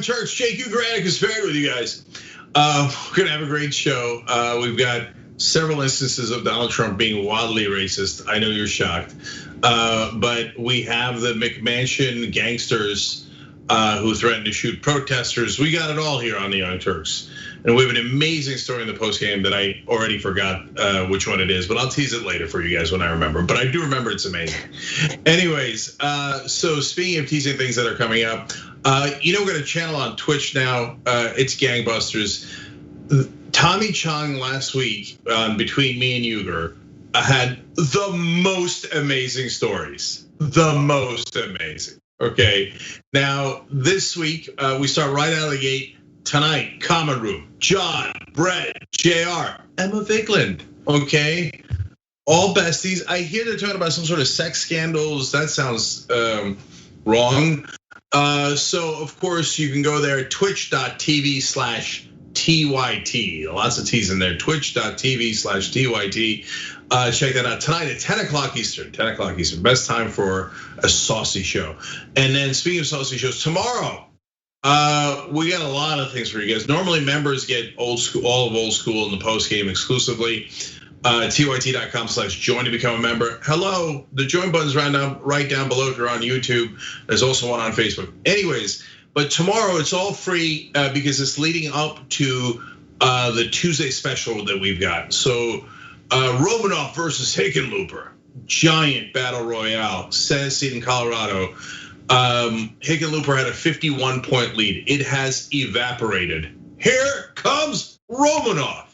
Young Turks. Jake Uygur and Kasparian with you guys. We're gonna have a great show. We've got several instances of Donald Trump being wildly racist. I know you're shocked, but we have the McMansion gangsters who threatened to shoot protesters. We got it all here on the Young Turks. And we have an amazing story in the post game that I already forgot which one it is, but I'll tease it later for you guys when I remember. But I do remember it's amazing. Anyways, so speaking of teasing things that are coming up, we're gonna channel on Twitch now. It's gangbusters. Tommy Chong last week on Between Me and Uygur had the most amazing stories. The most amazing. Okay, now this week we start right out of the gate. Tonight, Common Room, John, Brett, JR, Emma Vigeland, okay? All besties. I hear they're talking about some sort of sex scandals. That sounds wrong. So of course you can go there, twitch.tv/TYT. Lots of T's in there, twitch.tv/TYT. Check that out tonight at 10 o'clock Eastern, 10 o'clock Eastern. Best time for a saucy show. And then speaking of saucy shows, tomorrow, we got a lot of things for you guys. Normally members get old school, all of old school in the post game exclusively. TYT.com/join to become a member. Hello, the join button's right down below if you're on YouTube. There's also one on Facebook. Anyways, but tomorrow it's all free because it's leading up to the Tuesday special that we've got. So Romanoff versus Hickenlooper, giant battle royale, Senate seat in Colorado. Hickenlooper had a 51-point lead. It has evaporated. Here comes Romanoff.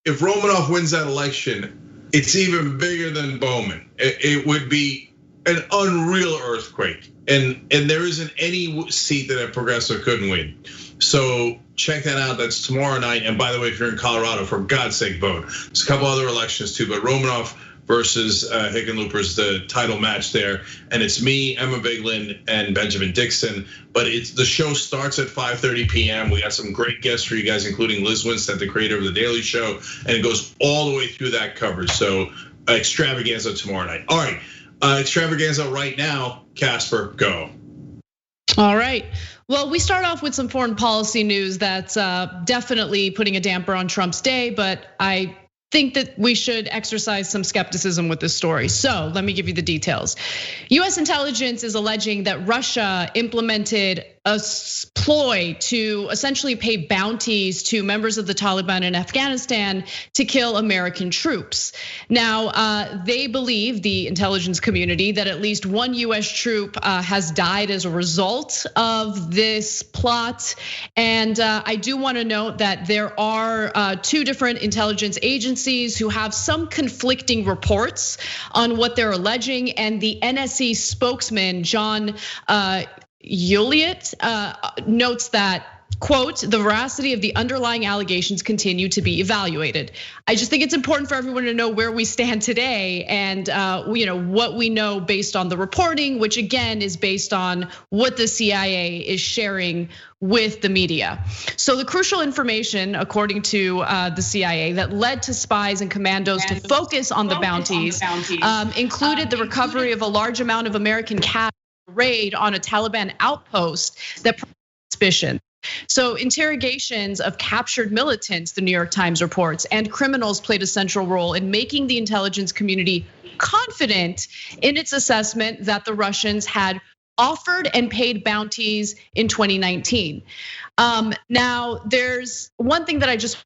If Romanoff wins that election, it's even bigger than Bowman. It would be an unreal earthquake. And there isn't any seat that a progressive couldn't win. So check that out. That's tomorrow night. And by the way, if you're in Colorado, for God's sake, vote. There's a couple other elections too, but Romanoff versus Hickenlooper's the title match there, and it's me, Emma Vigeland, and Benjamin Dixon. But the show starts at 5:30 p.m. We got some great guests for you guys, including Liz Winstead, the creator of The Daily Show, and it goes all the way through that coverage. So extravaganza tomorrow night. All right, extravaganza right now. Casper, go. All right. Well, we start off with some foreign policy news that's definitely putting a damper on Trump's day, but I think that we should exercise some skepticism with this story. So let me give you the details. US intelligence is alleging that Russia implemented a ploy to essentially pay bounties to members of the Taliban in Afghanistan to kill American troops. Now, they believe, the intelligence community, that at least one US troop has died as a result of this plot. And I do want to note that there are two different intelligence agencies who have some conflicting reports on what they're alleging. And the NSC spokesman, John Uliet, notes that, quote, the veracity of the underlying allegations continue to be evaluated. I just think it's important for everyone to know where we stand today and what we know based on the reporting, which again is based on what the CIA is sharing with the media. So the crucial information, according to the CIA, that led to spies and commandos to focus on the bounties included the recovery of a large amount of American cash raid on a Taliban outpost that suspicion. So interrogations of captured militants, the New York Times reports, and criminals played a central role in making the intelligence community confident in its assessment that the Russians had offered and paid bounties in 2019. Now, there's one thing that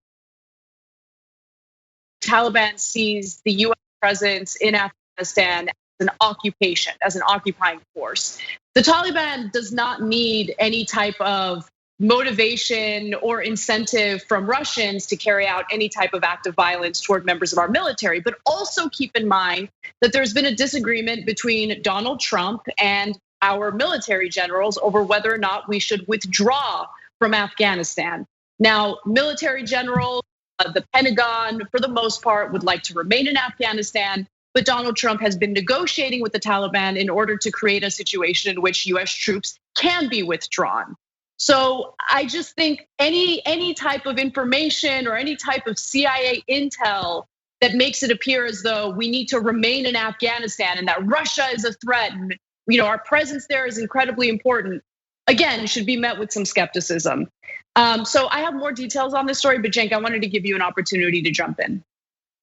Taliban sees the US presence in Afghanistan an occupation, as an occupying force. The Taliban does not need any type of motivation or incentive from Russians to carry out any type of act of violence toward members of our military. But also keep in mind that there's been a disagreement between Donald Trump and our military generals over whether or not we should withdraw from Afghanistan. Now, military generals, the Pentagon, for the most part, would like to remain in Afghanistan. But Donald Trump has been negotiating with the Taliban in order to create a situation in which US troops can be withdrawn. So I just think any type of information or any type of CIA intel that makes it appear as though we need to remain in Afghanistan and that Russia is a threat and our presence there is incredibly important. again, should be met with some skepticism. So I have more details on this story, but Cenk, I wanted to give you an opportunity to jump in.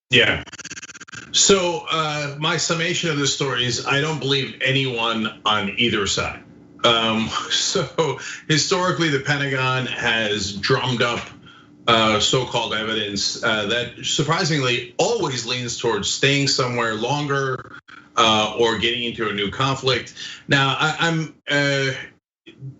Yeah. So my summation of this story is I don't believe anyone on either side. So historically, the Pentagon has drummed up so-called evidence that surprisingly always leans towards staying somewhere longer or getting into a new conflict. Now, I'm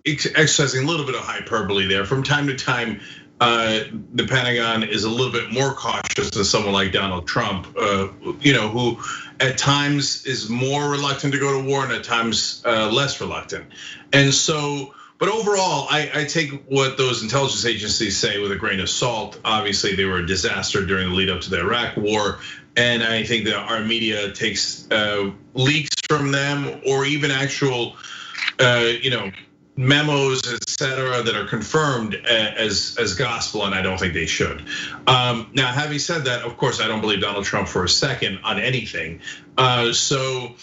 exercising a little bit of hyperbole there. From time to time, the Pentagon is a little bit more cautious than someone like Donald Trump, who at times is more reluctant to go to war and at times less reluctant. And so, but overall, I take what those intelligence agencies say with a grain of salt. Obviously, they were a disaster during the lead up to the Iraq war. And I think that our media takes leaks from them or even actual, memos, et cetera, that are confirmed as gospel, and I don't think they should. Now, having said that, of course, I don't believe Donald Trump for a second on anything. So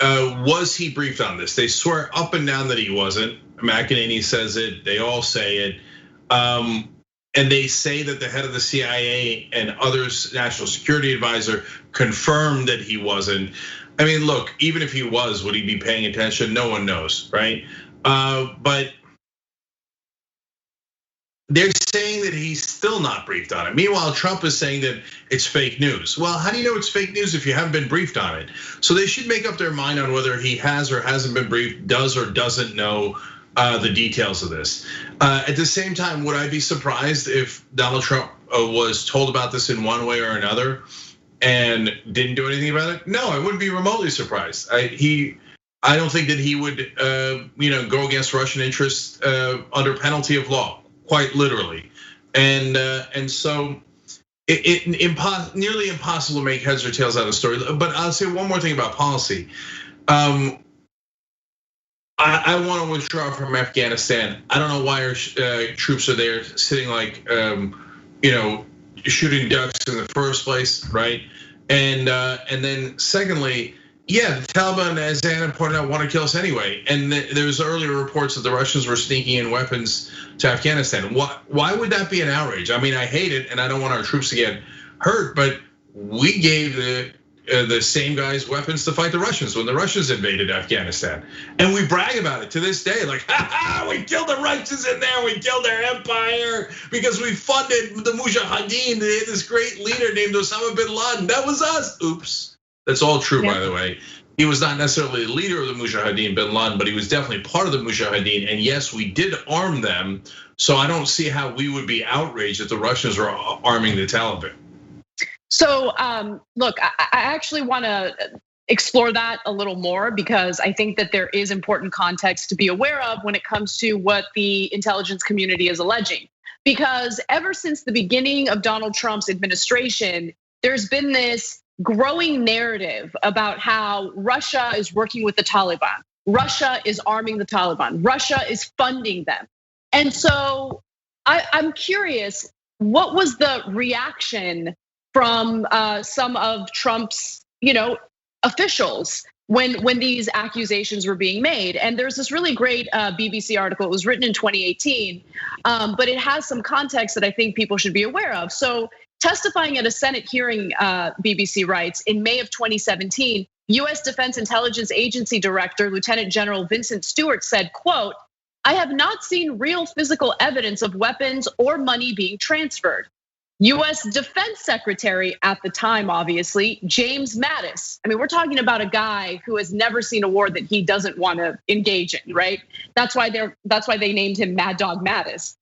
was he briefed on this? They swear up and down that he wasn't. McEnany says it, they all say it. And they say that the head of the CIA and others, national security advisor, confirmed that he wasn't. I mean, look, even if he was, would he be paying attention? No one knows, right? But they're saying that he's still not briefed on it. Meanwhile, Trump is saying that it's fake news. Well, how do you know it's fake news if you haven't been briefed on it? So they should make up their mind on whether he has or hasn't been briefed, does or doesn't know the details of this. At the same time, would I be surprised if Donald Trump was told about this in one way or another and didn't do anything about it? No, I wouldn't be remotely surprised. I don't think that he would, go against Russian interests under penalty of law, quite literally, and so it's nearly impossible to make heads or tails out of the story. But I'll say one more thing about policy. I want to withdraw from Afghanistan. I don't know why our troops are there, sitting like, shooting ducks in the first place, right? And then secondly. Yeah, the Taliban, as Anna pointed out, want to kill us anyway. And there's earlier reports that the Russians were sneaking in weapons to Afghanistan. Why would that be an outrage? I mean, I hate it, and I don't want our troops to get hurt. But we gave the same guys weapons to fight the Russians when the Russians invaded Afghanistan, and we brag about it to this day. Like, we killed the Russians in there. We killed their empire because we funded the Mujahideen. They had this great leader named Osama bin Laden. That was us. Oops. That's all true, by the way. He was not necessarily the leader of the Mujahideen, bin Laden, but he was definitely part of the Mujahideen. And yes, we did arm them. So I don't see how we would be outraged if the Russians were arming the Taliban. So look, I actually want to explore that a little more because I think that there is important context to be aware of when it comes to what the intelligence community is alleging. Because ever since the beginning of Donald Trump's administration, there's been this growing narrative about how Russia is working with the Taliban. Russia is arming the Taliban. Russia is funding them. And so I'm curious, what was the reaction from some of Trump's, officials when these accusations were being made? And there's this really great BBC article. It was written in 2018, but it has some context that I think people should be aware of. So testifying at a Senate hearing, BBC writes, in May of 2017, US Defense Intelligence Agency Director, Lieutenant General Vincent Stewart said, quote, "I have not seen real physical evidence of weapons or money being transferred." US Defense Secretary at the time, obviously, James Mattis. I mean, we're talking about a guy who has never seen a war that he doesn't want to engage in, right? That's why they named him Mad Dog Mattis.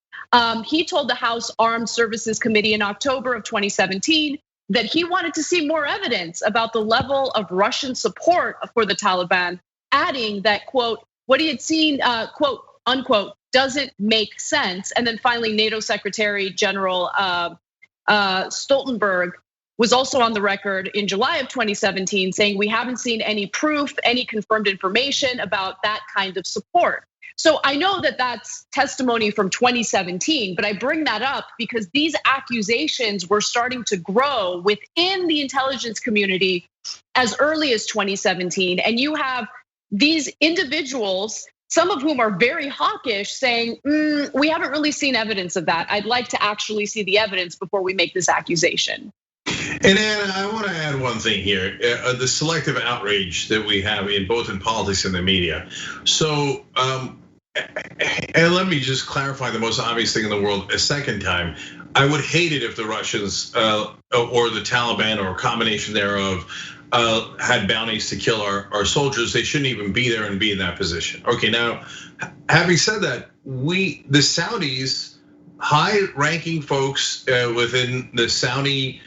He told the House Armed Services Committee in October of 2017 that he wanted to see more evidence about the level of Russian support for the Taliban, adding that, quote, what he had seen, quote, unquote, doesn't make sense. And then finally, NATO Secretary General Stoltenberg was also on the record in July of 2017 saying we haven't seen any proof, any confirmed information about that kind of support. So I know that that's testimony from 2017, but I bring that up because these accusations were starting to grow within the intelligence community as early as 2017. And you have these individuals some of whom are very hawkish, saying, we haven't really seen evidence of that. I'd like to actually see the evidence before we make this accusation. And Anna, I want to add one thing here: the selective outrage that we have in both in politics and the media. So, and let me just clarify the most obvious thing in the world a second time. I would hate it if the Russians or the Taliban or a combination thereof had bounties to kill our soldiers. They shouldn't even be there and be in that position. Okay, now, having said that, the Saudis, high-ranking folks within the Saudi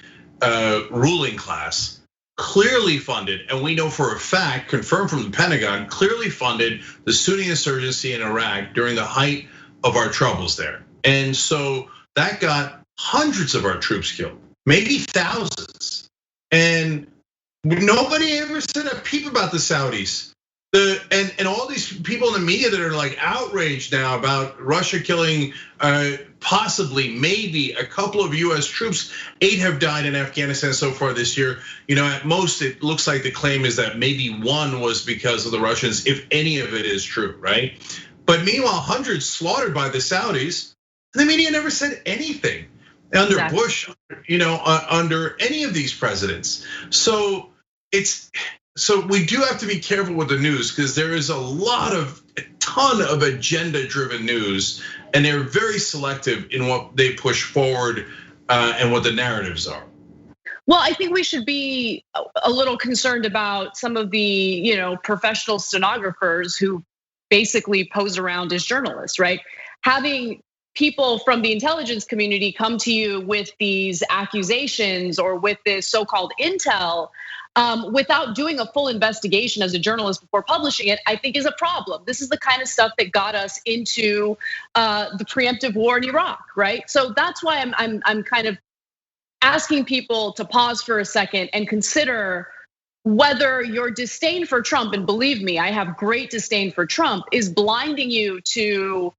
ruling class, clearly funded, and we know for a fact, confirmed from the Pentagon, clearly funded the Sunni insurgency in Iraq during the height of our troubles there. And so that got hundreds of our troops killed, maybe thousands. And nobody ever said a peep about the Saudis. And all these people in the media that are like outraged now about Russia killing possibly, maybe a couple of US troops. 8 have died in Afghanistan so far this year. At most it looks like the claim is that maybe 1 was because of the Russians, if any of it is true, right? But meanwhile, hundreds slaughtered by the Saudis. The media never said anything under Exactly. Bush, under any of these presidents. So we do have to be careful with the news, because there is a ton of agenda-driven news, and they're very selective in what they push forward and what the narratives are. Well, I think we should be a little concerned about some of the professional stenographers who basically pose around as journalists, right? Having people from the intelligence community come to you with these accusations or with this so-called intel without doing a full investigation as a journalist before publishing it, I think is a problem. This is the kind of stuff that got us into the preemptive war in Iraq, right? So that's why I'm kind of asking people to pause for a second and consider whether your disdain for Trump, and believe me, I have great disdain for Trump, is blinding you to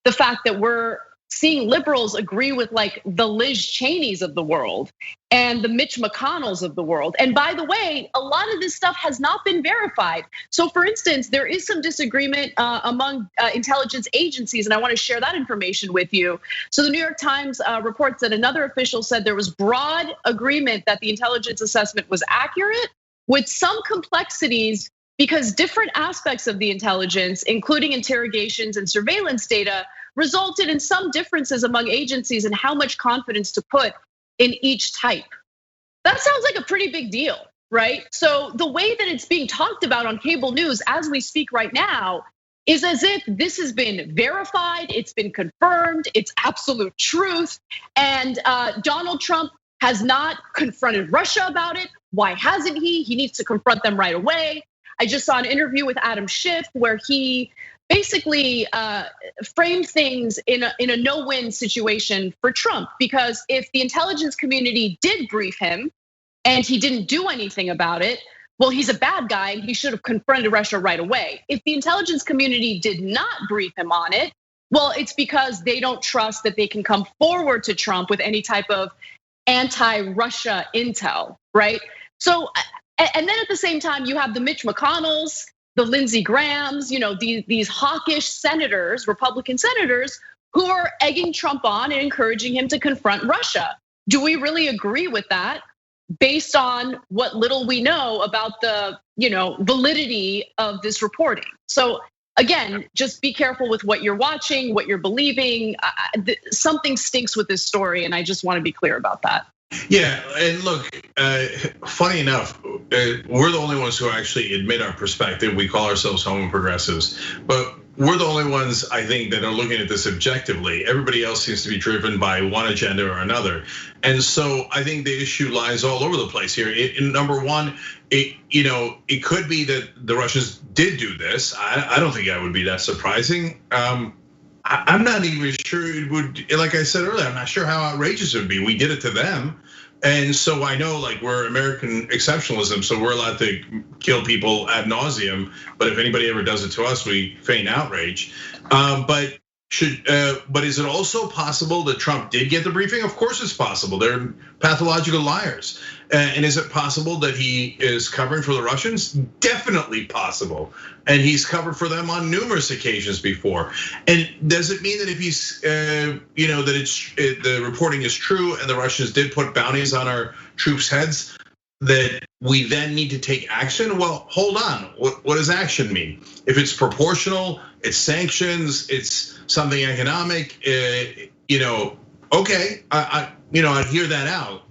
the fact that we're seeing liberals agree with like the Liz Cheneys of the world and the Mitch McConnells of the world. And by the way, a lot of this stuff has not been verified. So for instance, there is some disagreement among intelligence agencies, and I want to share that information with you. So the New York Times reports that another official said there was broad agreement that the intelligence assessment was accurate, with some complexities because different aspects of the intelligence, including interrogations and surveillance data, resulted in some differences among agencies in how much confidence to put in each type. That sounds like a pretty big deal, right? So the way that it's being talked about on cable news as we speak right now is as if this has been verified, it's been confirmed, it's absolute truth. And Donald Trump has not confronted Russia about it. Why hasn't he? He needs to confront them right away. I just saw an interview with Adam Schiff where he basically framed things in a no-win situation for Trump, because if the intelligence community did brief him and he didn't do anything about it, well, he's a bad guy and he should have confronted Russia right away. If the intelligence community did not brief him on it, well, it's because they don't trust that they can come forward to Trump with any type of anti-Russia intel, right? So, and then at the same time, you have the Mitch McConnells, the Lindsey Grahams, these hawkish senators, Republican senators, who are egging Trump on and encouraging him to confront Russia. Do we really agree with that based on what little we know about the validity of this reporting? So again, just be careful with what you're watching, what you're believing. Something stinks with this story, and I just want to be clear about that. Yeah, and look, funny enough, we're the only ones who actually admit our perspective. We call ourselves homo progressives, but we're the only ones, I think, that are looking at this objectively. Everybody else seems to be driven by one agenda or another. And so I think the issue lies all over the place here. Number one, it could be that the Russians did do this. I don't think that would be that surprising. I'm not even sure it would, like I said earlier, I'm not sure how outrageous it would be. We did it to them. And so I know, like, we're American exceptionalism, so we're allowed to kill people ad nauseum. But if anybody ever does it to us, we feign outrage. But But is it also possible that Trump did get the briefing? Of course it's possible. They're pathological liars. And is it possible that he is covering for the Russians? Definitely possible. And he's covered for them on numerous occasions before. And does it mean that if he's, that the reporting is true and the Russians did put bounties on our troops' heads, that we then need to take action? Well, hold on. What does action mean? If it's proportional, it's sanctions, it's something economic. Okay, I'd hear that out.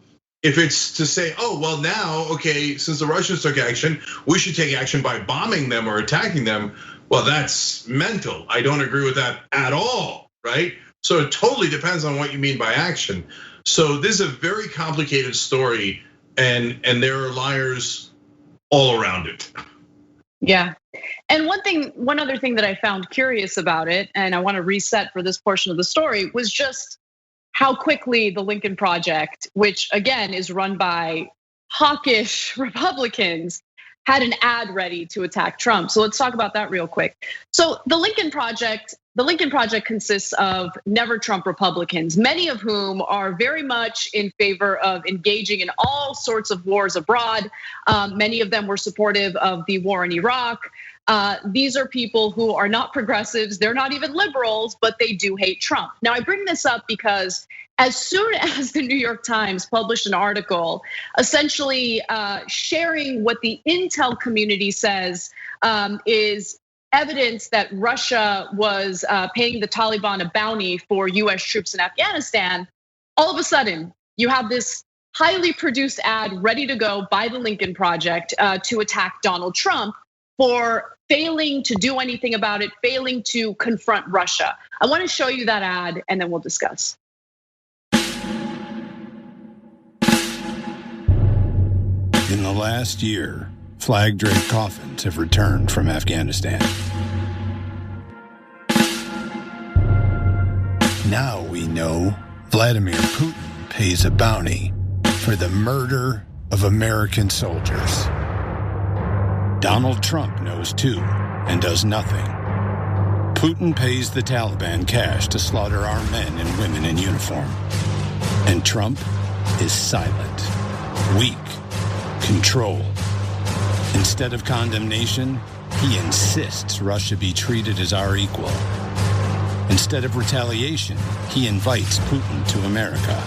If it's to say, oh, well now, okay, since the Russians took action, we should take action by bombing them or attacking them. Well, that's mental. I don't agree with that at all, right? So it totally depends on what you mean by action. So this is a very complicated story, and there are liars all around it. Yeah. And one other thing that I found curious about it, and I want to reset for this portion of the story, was just how quickly the Lincoln Project, which again is run by hawkish Republicans, had an ad ready to attack Trump. So let's talk about that real quick. So the Lincoln Project consists of never Trump Republicans, many of whom are very much in favor of engaging in all sorts of wars abroad. Many of them were supportive of the war in Iraq. These are people who are not progressives, they're not even liberals, but they do hate Trump. Now, I bring this up because as soon as the New York Times published an article essentially sharing what the intel community says is evidence that Russia was paying the Taliban a bounty for US troops in Afghanistan, all of a sudden you have this highly produced ad ready to go by the Lincoln Project to attack Donald Trump for failing to do anything about it, failing to confront Russia. I want to show you that ad and then we'll discuss. In the last year, flag-draped coffins have returned from Afghanistan. Now we know Vladimir Putin pays a bounty for the murder of American soldiers. Donald Trump knows too and does nothing. Putin pays the Taliban cash to slaughter our men and women in uniform. And Trump is silent, weak, controlled. Instead of condemnation, he insists Russia be treated as our equal. Instead of retaliation, he invites Putin to America.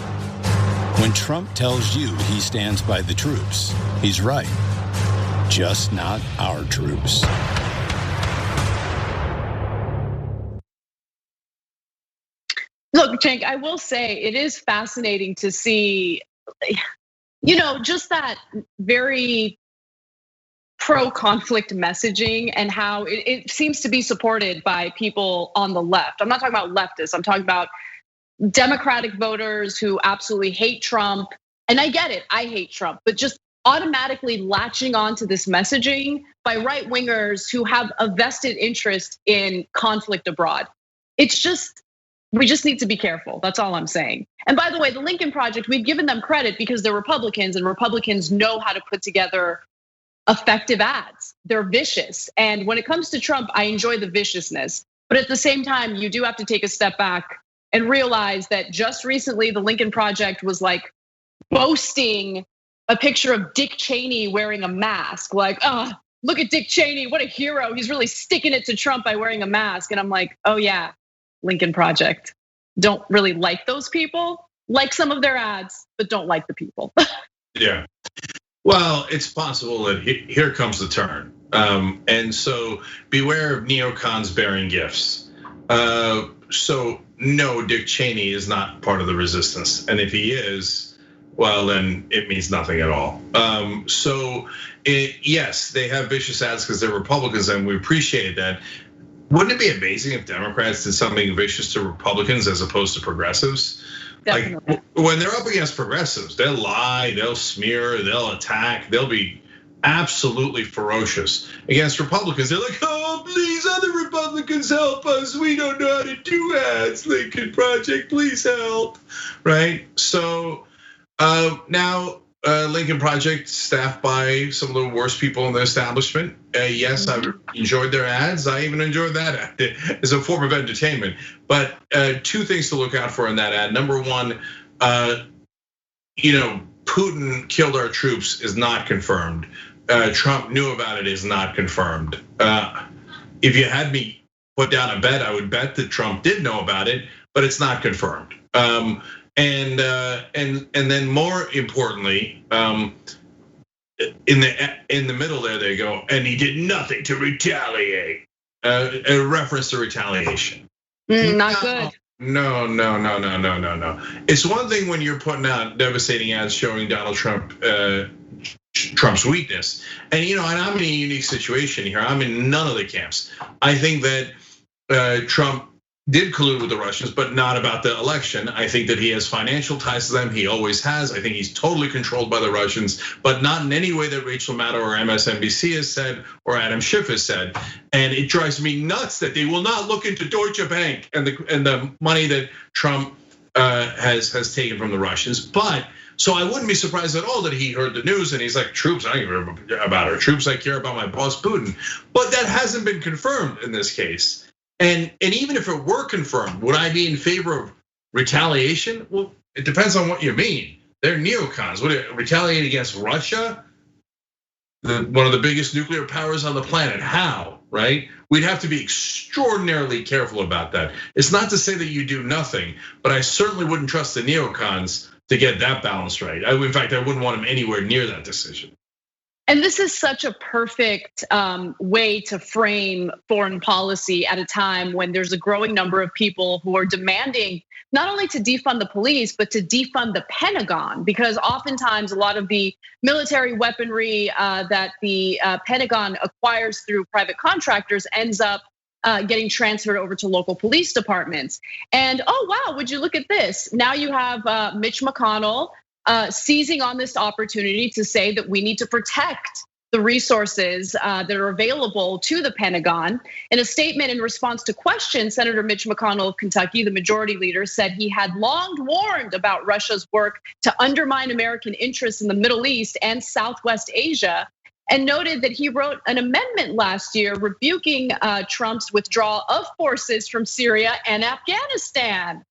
When Trump tells you he stands by the troops, he's right. Just not our troops. Look, Cenk, I will say it is fascinating to see, just that very pro-conflict messaging and how it seems to be supported by people on the left. I'm not talking about leftists, I'm talking about Democratic voters who absolutely hate Trump. And I get it, I hate Trump, but just automatically latching onto this messaging by right wingers who have a vested interest in conflict abroad. We just need to be careful. That's all I'm saying. And by the way, the Lincoln Project, we've given them credit because they're Republicans and Republicans know how to put together effective ads. They're vicious. And when it comes to Trump, I enjoy the viciousness. But at the same time, you do have to take a step back and realize that just recently, the Lincoln Project was like boasting a picture of Dick Cheney wearing a mask. Like, look at Dick Cheney, what a hero. He's really sticking it to Trump by wearing a mask. And I'm like, oh yeah, Lincoln Project. Don't really like those people, like some of their ads, but don't like the people. Yeah, well, it's possible that here comes the turn. And so beware of neocons bearing gifts. So no, Dick Cheney is not part of the resistance. And if he is, well, then it means nothing at all. Yes, they have vicious ads because they're Republicans and we appreciate that. Wouldn't it be amazing if Democrats did something vicious to Republicans as opposed to progressives? Definitely. Like when they're up against progressives, they'll lie, they'll smear, they'll attack, they'll be absolutely ferocious. Against Republicans, they're like, oh, please, other Republicans help us. We don't know how to do ads, Lincoln Project, please help, right? So now Lincoln Project staffed by some of the worst people in the establishment. Yes, I've enjoyed their ads. I even enjoyed that ad as a form of entertainment. But two things to look out for in that ad. Number one, Putin killed our troops is not confirmed. Trump knew about it is not confirmed. If you had me put down a bet, I would bet that Trump did know about it, but it's not confirmed. And then more importantly, in the middle there they go, and he did nothing to retaliate. A reference to retaliation. Not good. No. It's one thing when you're putting out devastating ads showing Donald Trump Trump's weakness, and and I'm in a unique situation here. I'm in none of the camps. I think that Trump did collude with the Russians, but not about the election. I think that he has financial ties to them. He always has. I think he's totally controlled by the Russians, but not in any way that Rachel Maddow or MSNBC has said or Adam Schiff has said. And it drives me nuts that they will not look into Deutsche Bank and the money that Trump has taken from the Russians. But so I wouldn't be surprised at all that he heard the news and he's like, troops, I don't care about our troops. I care about my boss Putin. But that hasn't been confirmed in this case. And even if it were confirmed, would I be in favor of retaliation? Well, it depends on what you mean. They're neocons. Would it retaliate against Russia? One of the biggest nuclear powers on the planet. How, right? We'd have to be extraordinarily careful about that. It's not to say that you do nothing, but I certainly wouldn't trust the neocons to get that balance right. In fact, I wouldn't want them anywhere near that decision. And this is such a perfect way to frame foreign policy at a time when there's a growing number of people who are demanding not only to defund the police, but to defund the Pentagon, because oftentimes a lot of the military weaponry that the Pentagon acquires through private contractors ends up getting transferred over to local police departments. And oh wow, would you look at this? Now you have Mitch McConnell seizing on this opportunity to say that we need to protect the resources that are available to the Pentagon. In a statement in response to questions, Senator Mitch McConnell of Kentucky, the majority leader, said he had long warned about Russia's work to undermine American interests in the Middle East and Southwest Asia, and noted that he wrote an amendment last year rebuking Trump's withdrawal of forces from Syria and Afghanistan.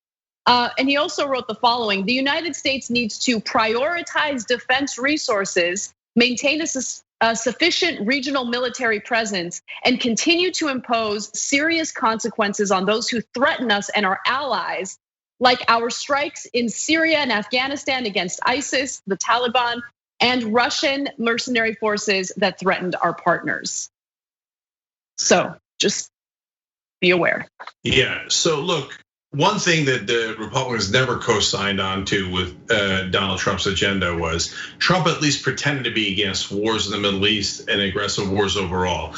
And he also wrote the following: the United States needs to prioritize defense resources, maintain a sufficient regional military presence, and continue to impose serious consequences on those who threaten us and our allies, like our strikes in Syria and Afghanistan against ISIS, the Taliban, and Russian mercenary forces that threatened our partners. So just be aware. Yeah, so look, one thing that the Republicans never co-signed on to with Donald Trump's agenda was Trump at least pretended to be against wars in the Middle East and aggressive wars overall.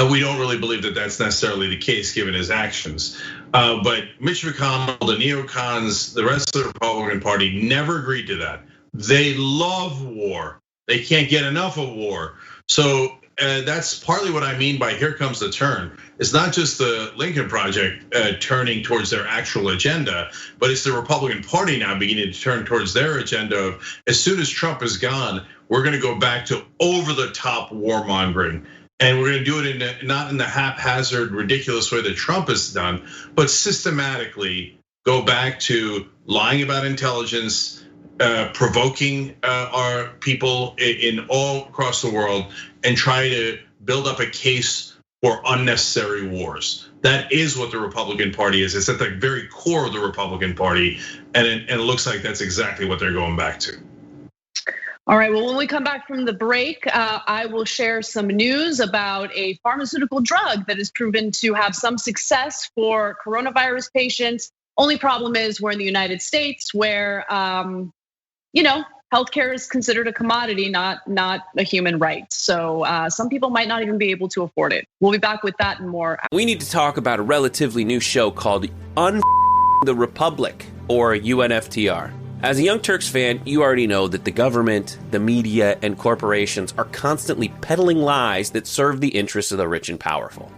We don't really believe that that's necessarily the case given his actions. But Mitch McConnell, the neocons, the rest of the Republican Party never agreed to that. They love war. They can't get enough of war. So that's partly what I mean by here comes the turn. It's not just the Lincoln Project turning towards their actual agenda, but it's the Republican Party now beginning to turn towards their agenda of as soon as Trump is gone, we're gonna go back to over the top warmongering. And we're gonna do it not in the haphazard, ridiculous way that Trump has done, but systematically go back to lying about intelligence, provoking our people in all across the world, and try to build up a case for unnecessary wars. That is what the Republican Party is. It's at the very core of the Republican Party, and it looks like that's exactly what they're going back to. All right, well, when we come back from the break, I will share some news about a pharmaceutical drug that has proven to have some success for coronavirus patients. Only problem is we're in the United States where, healthcare is considered a commodity, not a human right. So some people might not even be able to afford it. We'll be back with that and more. We need to talk about a relatively new show called the Republic, or UNFTR. As a Young Turks fan, you already know that the government, the media, and corporations are constantly peddling lies that serve the interests of the rich and powerful.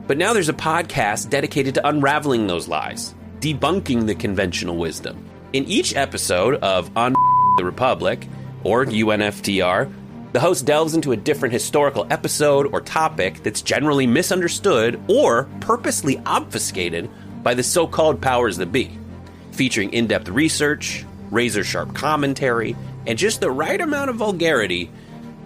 But now there's a podcast dedicated to unraveling those lies, debunking the conventional wisdom. In each episode of On the Republic, or UNFTR, the host delves into a different historical episode or topic that's generally misunderstood or purposely obfuscated by the so-called powers that be, featuring in-depth research, razor-sharp commentary, and just the right amount of vulgarity.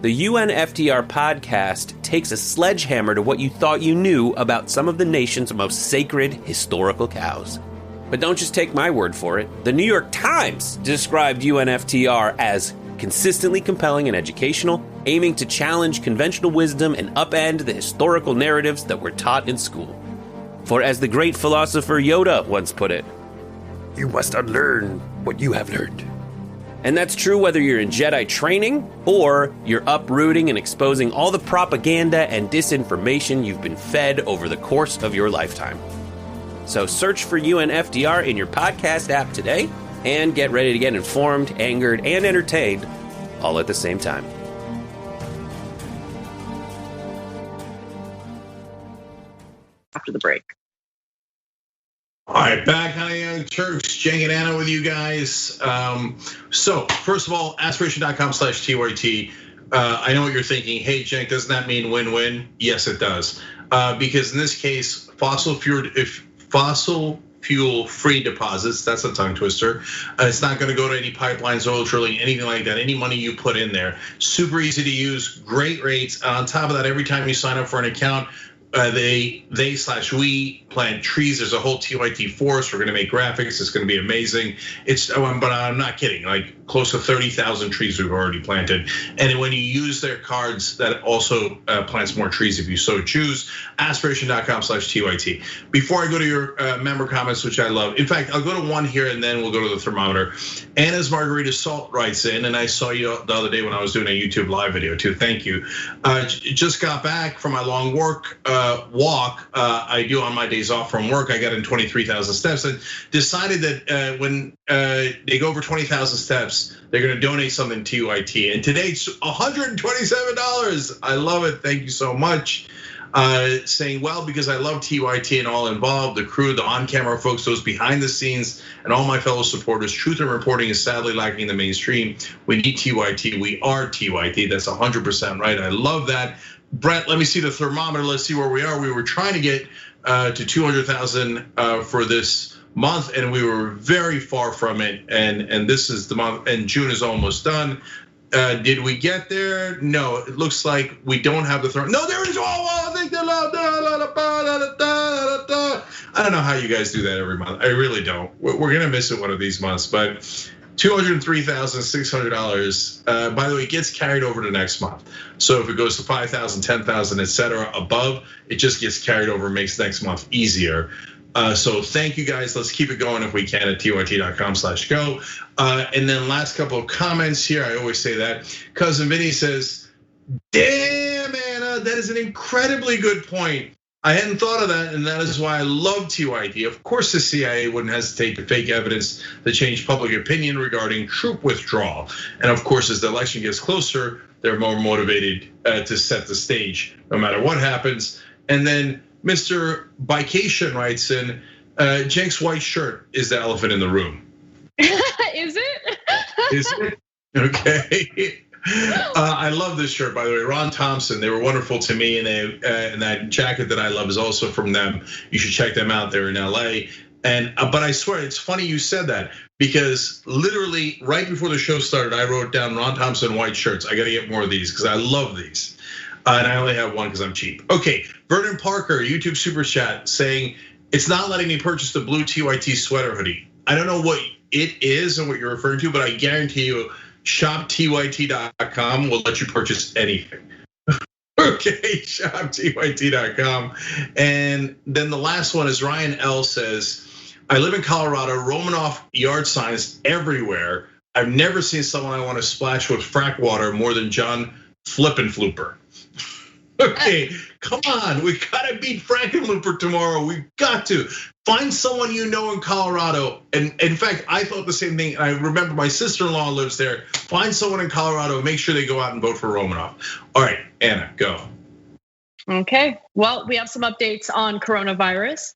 The UNFTR podcast takes a sledgehammer to what you thought you knew about some of the nation's most sacred historical cows. But don't just take my word for it. The New York Times described UNFTR as consistently compelling and educational, aiming to challenge conventional wisdom and upend the historical narratives that were taught in school. For as the great philosopher Yoda once put it, "You must unlearn what you have learned." And that's true whether you're in Jedi training or you're uprooting and exposing all the propaganda and disinformation you've been fed over the course of your lifetime. So search for UNFTR in your podcast app today and get ready to get informed, angered, and entertained all at the same time. After the break. All right, back on Young Turks, Cenk and Anna with you guys. So first of all, aspiration.com/TYT. I know what you're thinking. Hey, Cenk, doesn't that mean win-win? Yes, it does. Because in this case, fossil fuel-free deposits, that's a tongue twister. It's not gonna go to any pipelines, oil drilling, anything like that. Any money you put in there, super easy to use, great rates. On top of that, every time you sign up for an account, we plant trees. There's a whole TYT forest. We're gonna make graphics. It's gonna be amazing. But I'm not kidding. Like close to 30,000 trees we've already planted. And when you use their cards, that also plants more trees if you so choose. Aspiration.com/TYT. Before I go to your member comments, which I love. In fact, I'll go to one here and then we'll go to the thermometer. Anna's Margarita Salt writes in, and I saw you the other day when I was doing a YouTube live video too. Thank you. Just got back from my long walk I do on my days off from work. I got in 23,000 steps and decided that when they go over 20,000 steps, they're gonna donate something to TYT. And today it's $127. I love it, thank you so much. Saying, well, because I love TYT and all involved, the crew, the on-camera folks, those behind the scenes, and all my fellow supporters, truth in reporting is sadly lacking in the mainstream. We need TYT, we are TYT, that's 100% right, I love that. Brett, let me see the thermometer. Let's see where we are. We were trying to get to 200,000 for this month, and we were very far from it. And this is the month, and June is almost done. Did we get there? No, it looks like we don't have the thermometer. No, there it is. Oh, I think they're loud. I don't know how you guys do that every month. I really don't. We're gonna miss it one of these months, but $203,600. By the way, it gets carried over to next month. So if it goes to 5,000, 10,000, etc. above, it just gets carried over, makes next month easier. So thank you guys. Let's keep it going if we can at tyt.com/go. And then last couple of comments here. I always say that. Cousin Vinny says, "Damn, Anna, that is an incredibly good point. I hadn't thought of that, and that is why I love TYT. Of course, the CIA wouldn't hesitate to fake evidence to change public opinion regarding troop withdrawal. And of course, as the election gets closer, they're more motivated to set the stage, no matter what happens." And then Mr. Bication writes in, Cenk's white shirt is the elephant in the room. Is it? Is it? Okay. I love this shirt, by the way. Ron Thompson, they were wonderful to me, and that jacket that I love is also from them. You should check them out. They're in LA. But I swear, it's funny you said that, because literally right before the show started, I wrote down Ron Thompson white shirts. I gotta get more of these because I love these. And I only have one because I'm cheap. Okay, Vernon Parker, YouTube super chat, saying it's not letting me purchase the blue TYT sweater hoodie. I don't know what it is and what you're referring to, but I guarantee you, shoptyt.com will let you purchase anything. Okay, shoptyt.com. And then the last one is Ryan L says, I live in Colorado, Romanoff yard signs everywhere. I've never seen someone I want to splash with frack water more than John Flippenflooper. Okay, come on, we gotta beat Frankenlooper tomorrow. We've got to find someone you know in Colorado. And in fact, I thought the same thing. I remember my sister-in-law lives there. Find someone in Colorado, make sure they go out and vote for Romanoff. All right, Anna, go. Okay, well, we have some updates on coronavirus.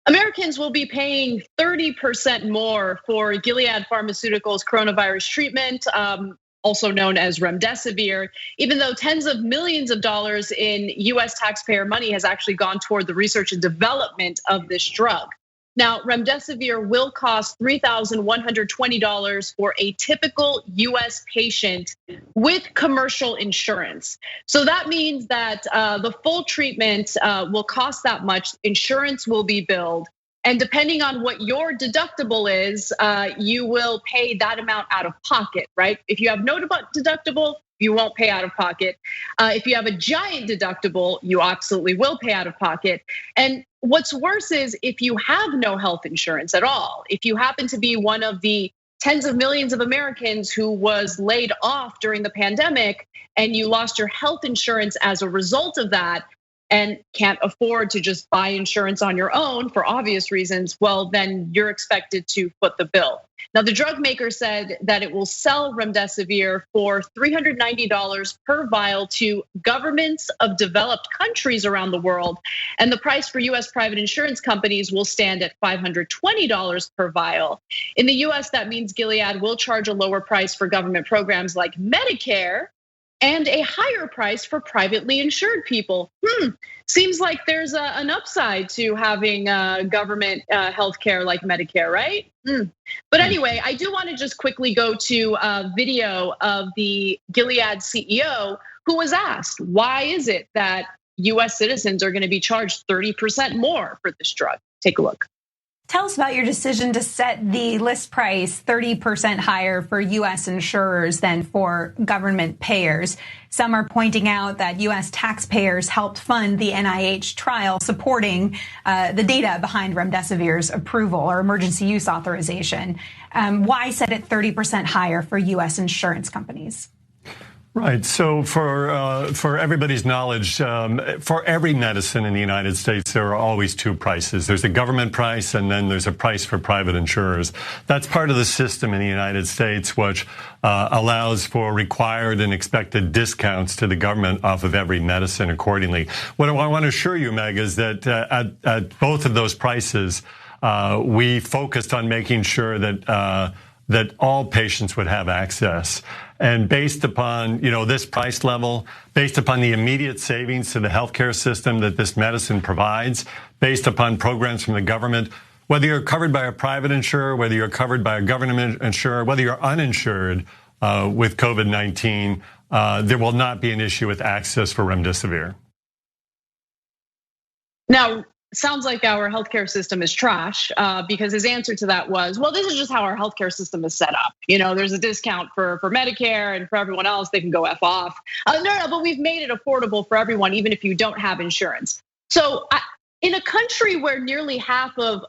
Americans will be paying 30% more for Gilead Pharmaceuticals coronavirus treatment. also known as remdesivir, even though tens of millions of dollars in US taxpayer money has actually gone toward the research and development of this drug. Now, remdesivir will cost $3,120 for a typical US patient with commercial insurance. So that means that the full treatment will cost that much. Insurance will be billed. And depending on what your deductible is, you will pay that amount out of pocket, right? If you have no deductible, you won't pay out of pocket. If you have a giant deductible, you absolutely will pay out of pocket. And what's worse is if you have no health insurance at all, if you happen to be one of the tens of millions of Americans who was laid off during the pandemic and you lost your health insurance as a result of that, and can't afford to just buy insurance on your own for obvious reasons, well, then you're expected to foot the bill. Now, the drug maker said that it will sell remdesivir for $390 per vial to governments of developed countries around the world. And the price for US private insurance companies will stand at $520 per vial. In the US, that means Gilead will charge a lower price for government programs like Medicare, and a higher price for privately insured people. Seems like there's an upside to having government healthcare like Medicare, right? But anyway, I do want to just quickly go to a video of the Gilead CEO who was asked, why is it that US citizens are going to be charged 30% more for this drug? Take a look. Tell us about your decision to set the list price 30% higher for US insurers than for government payers. Some are pointing out that US taxpayers helped fund the NIH trial supporting the data behind remdesivir's approval or emergency use authorization. Why set it 30% higher for US insurance companies? Right. So for everybody's knowledge, for every medicine in the United States, there are always two prices. There's a government price and then there's a price for private insurers. That's part of the system in the United States, which allows for required and expected discounts to the government off of every medicine accordingly. What I want to assure you, Meg, is that at both of those prices, we focused on making sure that all patients would have access. And based upon this price level, based upon the immediate savings to the healthcare system that this medicine provides, based upon programs from the government, whether you're covered by a private insurer, whether you're covered by a government insurer, whether you're uninsured with COVID-19, there will not be an issue with access for remdesivir. Now, sounds like our healthcare system is trash because his answer to that was, well, this is just how our healthcare system is set up. There's a discount for Medicare and for everyone else, they can go F off. No, but we've made it affordable for everyone, even if you don't have insurance. So in a country where nearly half of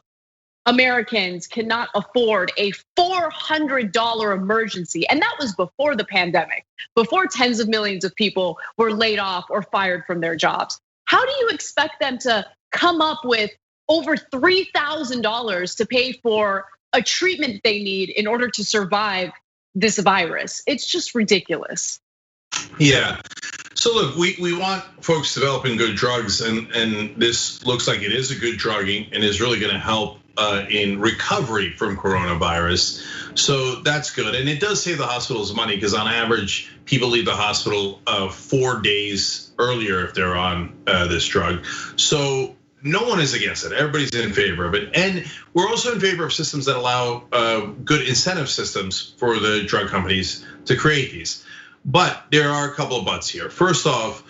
Americans cannot afford a $400 emergency, and that was before the pandemic, before tens of millions of people were laid off or fired from their jobs. How do you expect them to come up with over $3,000 to pay for a treatment they need in order to survive this virus? It's just ridiculous. Yeah. So look, we want folks developing good drugs, and this looks like it is a good drug and is really going to help in recovery from coronavirus. So that's good, and it does save the hospitals money because on average, people leave the hospital 4 days earlier if they're on this drug. So no one is against it. Everybody's in favor of it. And we're also in favor of systems that allow good incentive systems for the drug companies to create these. But there are a couple of buts here. First off,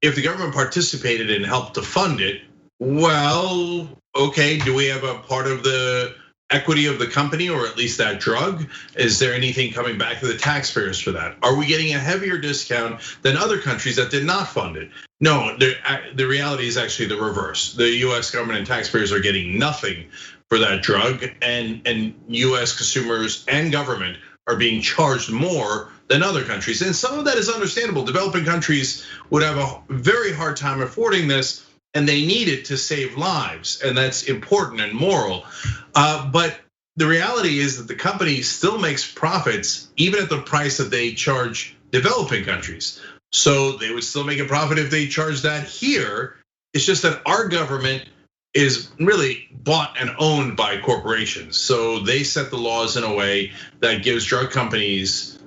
if the government participated and helped to fund it, well, okay, do we have a part of the equity of the company or at least that drug? Is there anything coming back to the taxpayers for that? Are we getting a heavier discount than other countries that did not fund it? No, the reality is actually the reverse. The US government and taxpayers are getting nothing for that drug, and US consumers and government are being charged more than other countries. And some of that is understandable. Developing countries would have a very hard time affording this, and they need it to save lives, and that's important and moral. But the reality is that the company still makes profits even at the price that they charge developing countries. So they would still make a profit if they charge that here. It's just that our government is really bought and owned by corporations. So they set the laws in a way that gives drug companies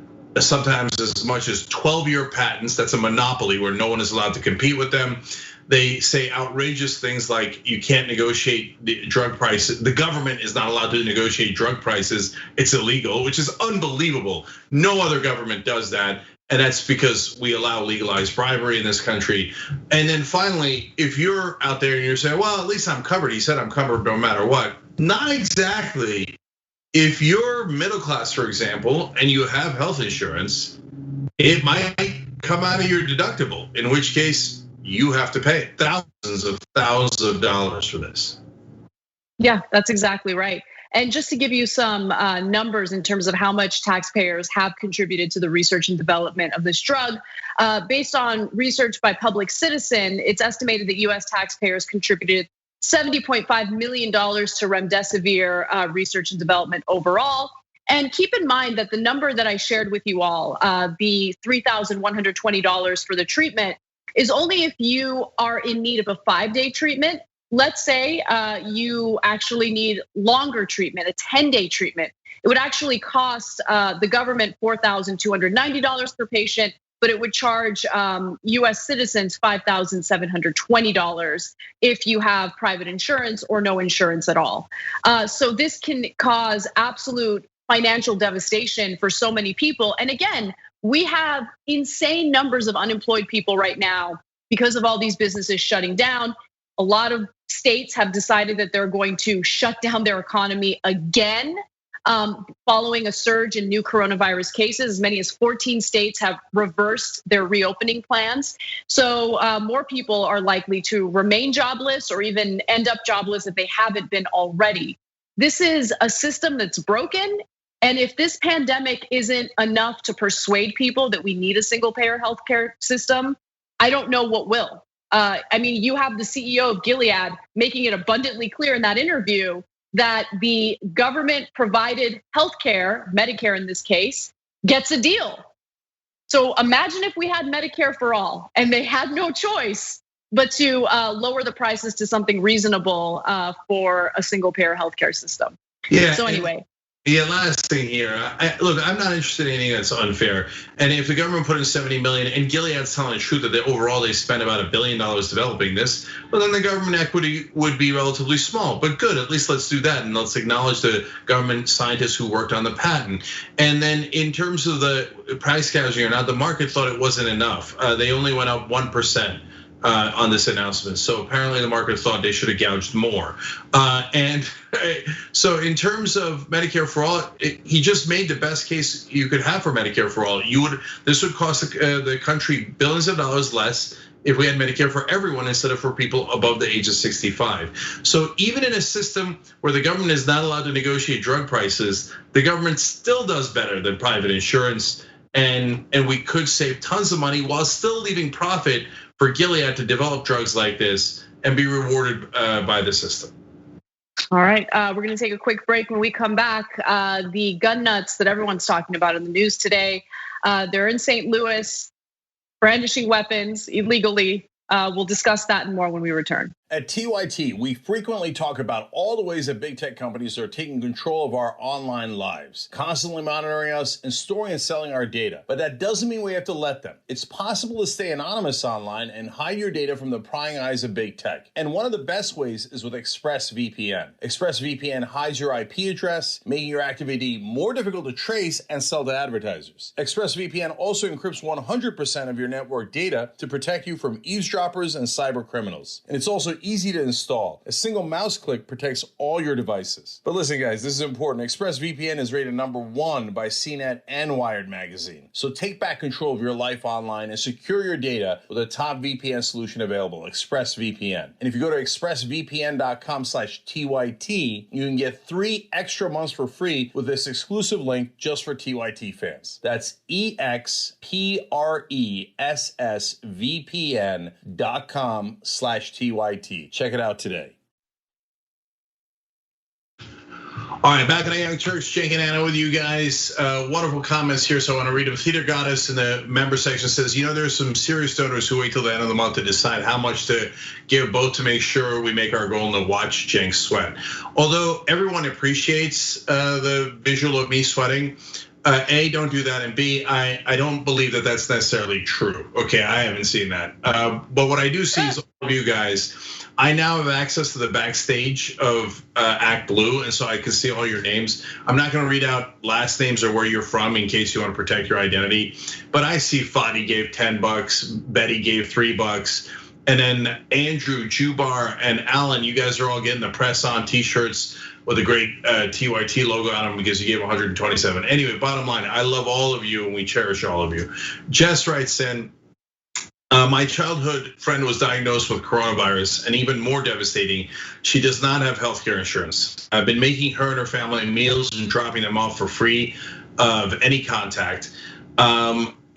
sometimes as much as 12-year patents. That's a monopoly where no one is allowed to compete with them. They say outrageous things like you can't negotiate the drug prices. The government is not allowed to negotiate drug prices. It's illegal, which is unbelievable. No other government does that. And that's because we allow legalized bribery in this country. And then finally, if you're out there and you're saying, well, at least I'm covered. He said I'm covered no matter what. Not exactly. If you're middle class, for example, and you have health insurance, it might come out of your deductible, in which case you have to pay thousands of dollars for this. Yeah, that's exactly right. And just to give you some numbers in terms of how much taxpayers have contributed to the research and development of this drug, based on research by Public Citizen, it's estimated that US taxpayers contributed $70.5 million to remdesivir research and development overall. And keep in mind that the number that I shared with you all, the $3,120 for the treatment, is only if you are in need of a 5-day treatment. Let's say you actually need longer treatment, a 10-day treatment. It would actually cost the government $4,290 per patient, but it would charge US citizens $5,720 if you have private insurance or no insurance at all. So this can cause absolute financial devastation for so many people. And again, we have insane numbers of unemployed people right now because of all these businesses shutting down. A lot of states have decided that they're going to shut down their economy again, following a surge in new coronavirus cases. As many as 14 states have reversed their reopening plans. So more people are likely to remain jobless or even end up jobless if they haven't been already. This is a system that's broken. And if this pandemic isn't enough to persuade people that we need a single payer healthcare system, I don't know what will. I mean, you have the CEO of Gilead making it abundantly clear in that interview that the government provided healthcare, Medicare in this case, gets a deal. So imagine if we had Medicare for all and they had no choice but to lower the prices to something reasonable for a single payer healthcare system. Yeah. So anyway. Yeah, last thing here. Look, I'm not interested in anything that's unfair. And if the government put in 70 million, and Gilead's telling the truth that overall they spent about $1 billion developing this, well, then the government equity would be relatively small. But good, at least let's do that, and let's acknowledge the government scientists who worked on the patent. And then in terms of the price gouging or not, the market thought it wasn't enough. They only went up 1%. On this announcement. So apparently the market thought they should have gouged more. And so in terms of Medicare for all, he just made the best case you could have for Medicare for all. This would cost the country billions of dollars less if we had Medicare for everyone instead of for people above the age of 65. So even in a system where the government is not allowed to negotiate drug prices, the government still does better than private insurance. And we could save tons of money while still leaving profit for Gilead to develop drugs like this and be rewarded by the system. All right, we're gonna take a quick break. When we come back, the gun nuts that everyone's talking about in the news today, they're in St. Louis, brandishing weapons illegally. We'll discuss that and more when we return. At TYT, we frequently talk about all the ways that big tech companies are taking control of our online lives, constantly monitoring us and storing and selling our data. But that doesn't mean we have to let them. It's possible to stay anonymous online and hide your data from the prying eyes of big tech. And one of the best ways is with ExpressVPN. ExpressVPN hides your IP address, making your activity more difficult to trace and sell to advertisers. ExpressVPN also encrypts 100% of your network data to protect you from eavesdroppers and cyber criminals. And it's also easy to install. A single mouse click protects all your devices. But listen, guys, this is important. ExpressVPN is rated #1 by CNET and Wired magazine. So take back control of your life online and secure your data with a top VPN solution available, ExpressVPN. And if you go to expressvpn.com/TYT, you can get 3 extra months for free with this exclusive link just for TYT fans. That's expressvpn.com/TYT. Check it out today. All right, back in the Young Turks, Cenk and Anna with you guys. Wonderful comments here, so I want to read them. Theater Goddess in the member section says, there's some serious donors who wait till the end of the month to decide how much to give, both to make sure we make our goal and to watch Cenk sweat. Although everyone appreciates the visual of me sweating, A, don't do that, and B, I don't believe that that's necessarily true. Okay, I haven't seen that. But what I do see is all of you guys, I now have access to the backstage of Act Blue, and so I can see all your names. I'm not gonna read out last names or where you're from in case you wanna protect your identity, but I see Fadi gave $10, Betty gave $3, and then Andrew, Jubar, and Alan, you guys are all getting the press on t-shirts with a great TYT logo on them because you gave 127. Anyway, bottom line, I love all of you and we cherish all of you. Jess writes in, my childhood friend was diagnosed with coronavirus, and even more devastating, she does not have healthcare insurance. I've been making her and her family meals and dropping them off for free of any contact.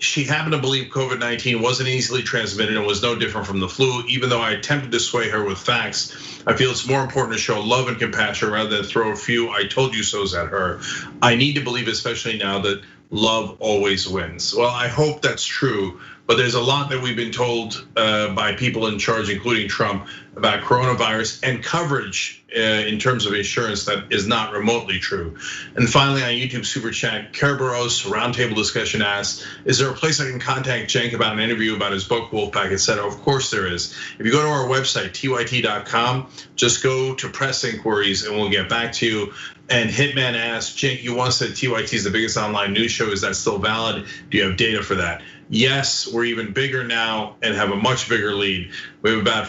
She happened to believe COVID-19 wasn't easily transmitted and was no different from the flu. Even though I attempted to sway her with facts, I feel it's more important to show love and compassion rather than throw a few "I told you so's" at her. I need to believe, especially now, that love always wins. Well, I hope that's true, but there's a lot that we've been told by people in charge, including Trump, about coronavirus and coverage in terms of insurance that is not remotely true. And finally, on YouTube Super Chat, Kerberos roundtable discussion asks, is there a place I can contact Cenk about an interview about his book, Wolfpack, etc.? Of course there is. If you go to our website, tyt.com, just go to press inquiries and we'll get back to you. And Hitman asks, Cenk, you once said TYT is the biggest online news show. Is that still valid? Do you have data for that? Yes, we're even bigger now and have a much bigger lead. We have about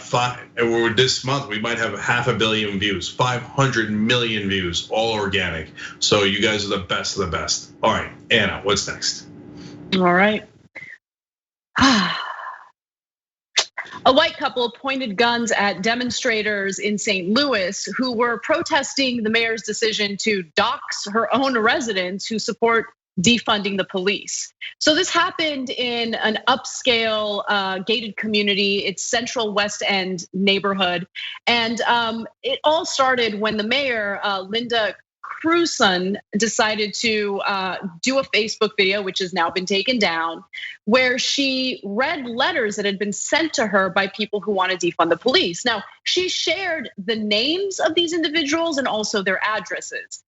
this month, we might have 500 million views, 500 million views, all organic. So you guys are the best of the best. All right, Anna, what's next? All right. A white couple pointed guns at demonstrators in St. Louis who were protesting the mayor's decision to dox her own residents who support defunding the police. So this happened in an upscale gated community. It's Central West End neighborhood. And it all started when the mayor, Linda Crewson, decided to do a Facebook video, which has now been taken down, where she read letters that had been sent to her by people who want to defund the police. Now, she shared the names of these individuals and also their addresses.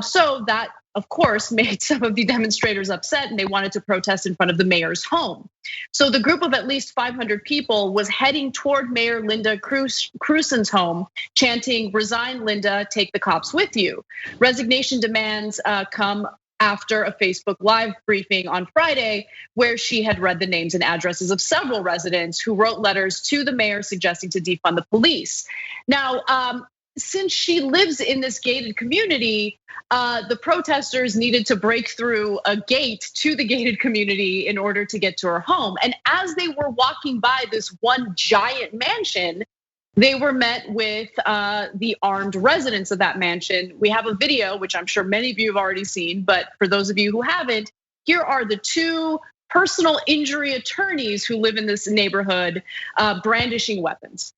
So that, of course, made some of the demonstrators upset and they wanted to protest in front of the mayor's home. So the group of at least 500 people was heading toward Mayor Linda Crewson's home, chanting, "Resign, Linda, take the cops with you." Resignation demands come after a Facebook Live briefing on Friday, where she had read the names and addresses of several residents who wrote letters to the mayor suggesting to defund the police. Now, since she lives in this gated community, the protesters needed to break through a gate to the gated community in order to get to her home. And as they were walking by this one giant mansion, they were met with the armed residents of that mansion. We have a video, which I'm sure many of you have already seen, but for those of you who haven't, here are the two personal injury attorneys who live in this neighborhood brandishing weapons.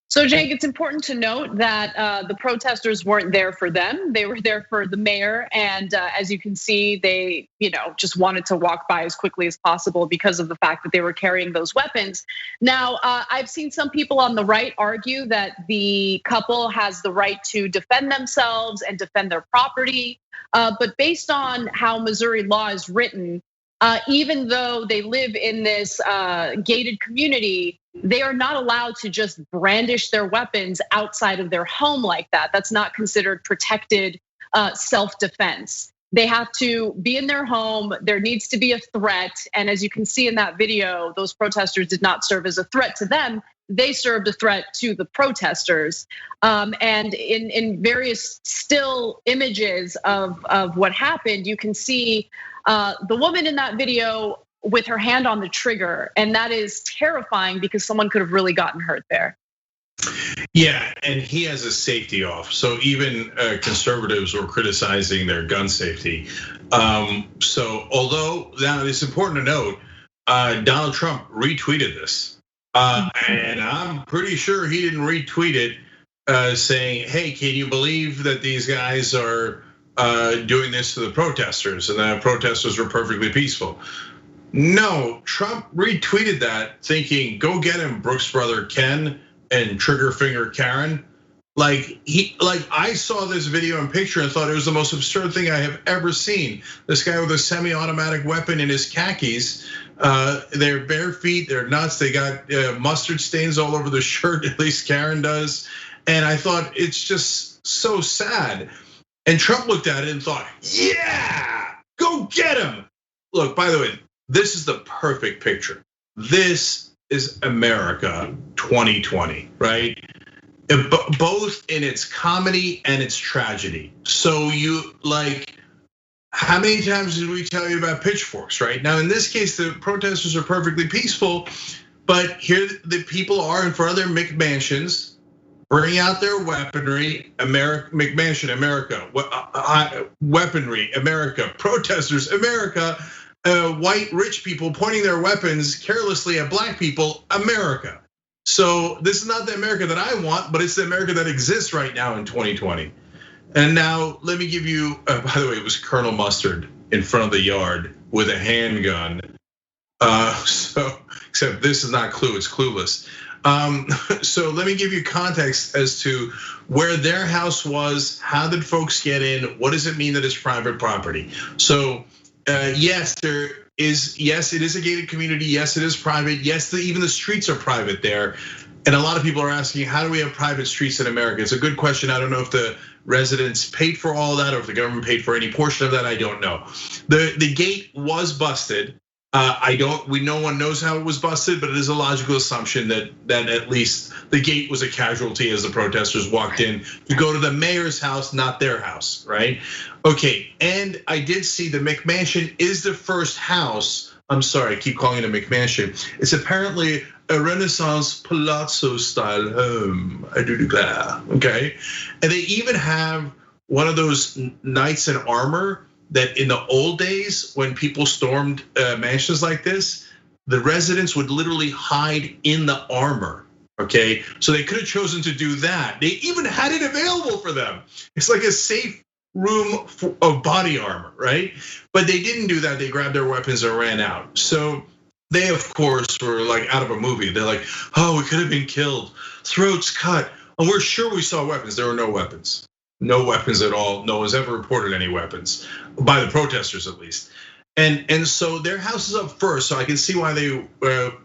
So Cenk, it's important to note that the protesters weren't there for them. They were there for the mayor. And as you can see, they just wanted to walk by as quickly as possible because of the fact that they were carrying those weapons. Now, I've seen some people on the right argue that the couple has the right to defend themselves and defend their property. But based on how Missouri law is written, even though they live in this gated community, they are not allowed to just brandish their weapons outside of their home like that. That's not considered protected self-defense. They have to be in their home. There needs to be a threat. And as you can see in that video, those protesters did not serve as a threat to them. They served a threat to the protesters. And in various still images of what happened, you can see the woman in that video with her hand on the trigger. And that is terrifying because someone could have really gotten hurt there. Yeah, and he has his safety off. So even conservatives were criticizing their gun safety. So although now it's important to note, Donald Trump retweeted this. And I'm pretty sure he didn't retweet it saying, hey, can you believe that these guys are doing this to the protesters and the protesters were perfectly peaceful? No, Trump retweeted that thinking, go get him, Brooks brother Ken and trigger finger Karen. Like I saw this video and picture and thought it was the most absurd thing I have ever seen. This guy with a semi-automatic weapon in his khakis, they're bare feet, they're nuts, they got mustard stains all over the shirt, at least Karen does. And I thought it's just so sad. And Trump looked at it and thought, yeah, go get him. Look, by the way, this is the perfect picture. This is America 2020, right? Both in its comedy and its tragedy. So you like, how many times did we tell you about pitchforks, right? Now in this case, the protesters are perfectly peaceful, but here the people are in front of their McMansions, bring out their weaponry, McMansion, America, weaponry, America, protesters, America, white rich people pointing their weapons carelessly at black people, America. So this is not the America that I want, but it's the America that exists right now in 2020. And now let me give you, by the way, it was Colonel Mustard in front of the yard with a handgun. So except this is not Clue, it's Clueless. So let me give you context as to where their house was, how did folks get in, what does it mean that it's private property? So yes, yes, it is a gated community. Yes, it is private. Yes, even the streets are private there. And a lot of people are asking, how do we have private streets in America? It's a good question. I don't know if the residents paid for all that or if the government paid for any portion of that. I don't know. The gate was busted. No one knows how it was busted, but it is a logical assumption that at least the gate was a casualty as the protesters walked in to go to the mayor's house, not their house, right? Okay, and I did see the McMansion is the first house. I'm sorry, I keep calling it a McMansion. It's apparently a Renaissance palazzo style home, I do declare, okay? And they even have one of those knights in armor that in the old days, when people stormed mansions like this, the residents would literally hide in the armor, okay? So they could have chosen to do that. They even had it available for them. It's like a safe room of body armor, right? But they didn't do that. They grabbed their weapons and ran out. So they, of course, were like out of a movie. They're like, oh, we could have been killed, throats cut. And we're sure we saw weapons. There were no weapons. No weapons at all. No one's ever reported any weapons, by the protesters at least. And so their house is up first, so I can see why they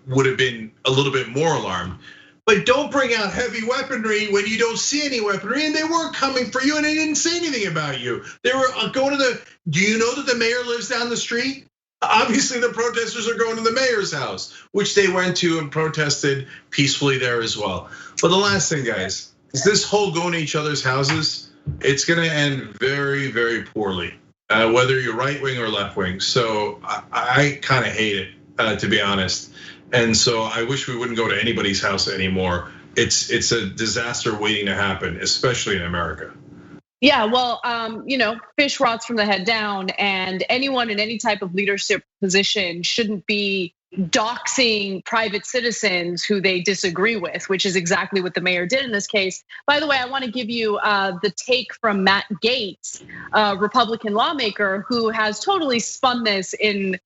would have been a little bit more alarmed. But don't bring out heavy weaponry when you don't see any weaponry, and they weren't coming for you, and they didn't say anything about you. They were going to do you know that the mayor lives down the street? Obviously the protesters are going to the mayor's house, which they went to and protested peacefully there as well. But the last thing, guys, is this whole going to each other's houses, it's gonna end very, very poorly, whether you're right wing or left wing. So I kind of hate it, to be honest. And so I wish we wouldn't go to anybody's house anymore. It's a disaster waiting to happen, especially in America. Yeah, well, fish rots from the head down, and anyone in any type of leadership position shouldn't be doxing private citizens who they disagree with, which is exactly what the mayor did in this case. By the way, I want to give you the take from Matt Gaetz, a Republican lawmaker who has totally spun this in,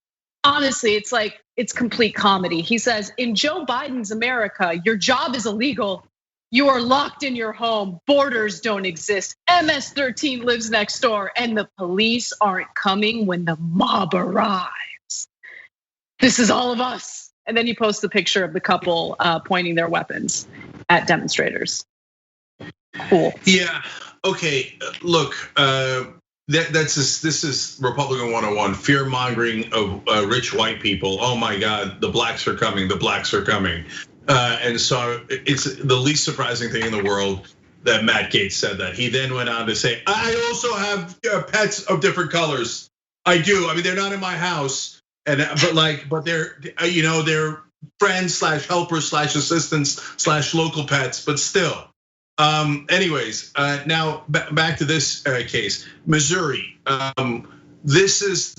honestly, it's complete comedy. He says, in Joe Biden's America, your job is illegal. You are locked in your home. Borders don't exist. MS-13 lives next door, and the police aren't coming when the mob arrives. This is all of us. And then he posts the picture of the couple pointing their weapons at demonstrators. Cool. Yeah. Okay. Look, this is Republican 101, fear mongering of rich white people. Oh my God, the blacks are coming. The blacks are coming. And so it's the least surprising thing in the world that Matt Gaetz said that. He then went on to say, I also have pets of different colors. I do. I mean, they're not in my house. But they're friends slash helpers slash assistants slash local pets, but still. Anyways, now back to this case, Missouri. This is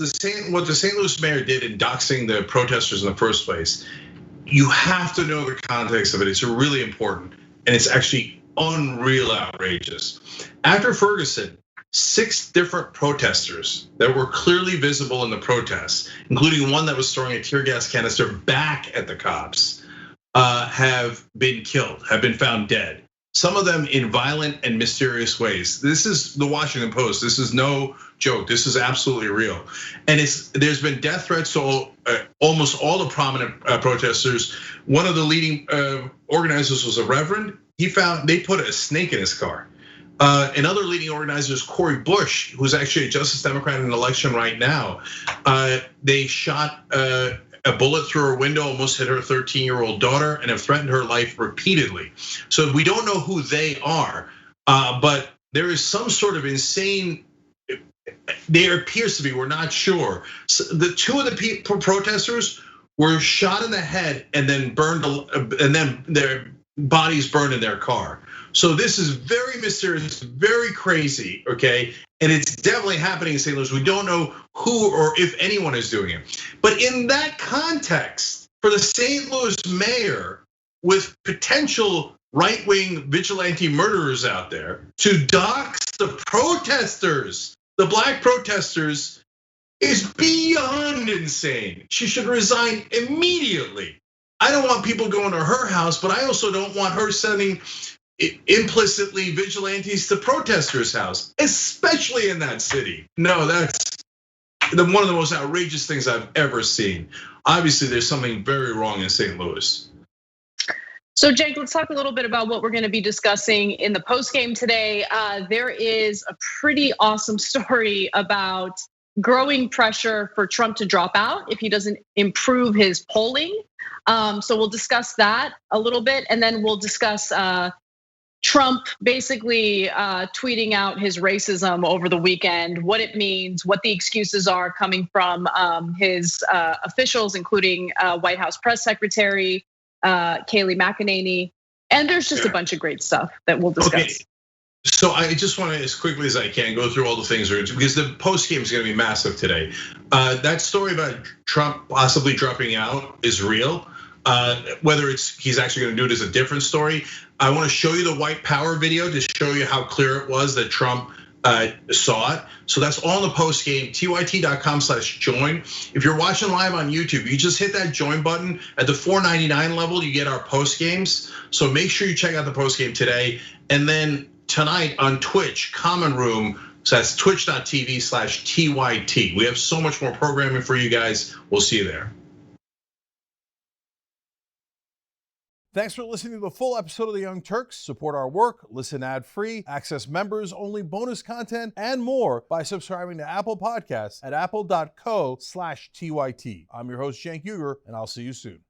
what the St. Louis mayor did in doxing the protesters in the first place. You have to know the context of it. It's really important, and it's actually unreal outrageous. After Ferguson, 6 different protesters that were clearly visible in the protests, including one that was throwing a tear gas canister back at the cops, have been killed, have been found dead. Some of them in violent and mysterious ways. This is the Washington Post. This is no joke. This is absolutely real. And there's been death threats to almost all the prominent protesters. One of the leading organizers was a reverend. They put a snake in his car. Another leading organizer is Cori Bush, who's actually a Justice Democrat in an election right now. They shot a bullet through her window, almost hit her 13-year-old daughter, and have threatened her life repeatedly. So we don't know who they are, but there is some sort of insane. There appears to be. We're not sure. So the 2 of the protesters were shot in the head and then burned, and then their bodies burned in their car. So this is very mysterious, very crazy, okay? And it's definitely happening in St. Louis. We don't know who or if anyone is doing it. But in that context, for the St. Louis mayor with potential right-wing vigilante murderers out there to dox the protesters, the black protesters, is beyond insane. She should resign immediately. I don't want people going to her house, but I also don't want her sending implicitly vigilantes to protesters' house, especially in that city. No, that's one of the most outrageous things I've ever seen. Obviously, there's something very wrong in St. Louis. So, Cenk, let's talk a little bit about what we're going to be discussing in the postgame today. There is a pretty awesome story about growing pressure for Trump to drop out if he doesn't improve his polling. So we'll discuss that a little bit, and then we'll discuss Trump basically tweeting out his racism over the weekend, what it means, what the excuses are coming from his officials, including White House press secretary Kayleigh McEnany, and there's just a bunch of great stuff that we'll discuss. Okay. So I just want to, as quickly as I can, go through all the things because the post game is going to be massive today. That story about Trump possibly dropping out is real. Whether he's actually going to do it is a different story. I want to show you the white power video to show you how clear it was that Trump saw it. So that's all in the post game, tyt.com/join. If you're watching live on YouTube, you just hit that join button. At the $4.99 level, you get our post games. So make sure you check out the post game today. And then tonight on Twitch, Common Room, so that's twitch.tv/TYT. We have so much more programming for you guys. We'll see you there. Thanks for listening to the full episode of the Young Turks. Support our work, listen ad-free, access members-only bonus content, and more by subscribing to Apple Podcasts at apple.co/TYT. I'm your host, Cenk Uygur, and I'll see you soon.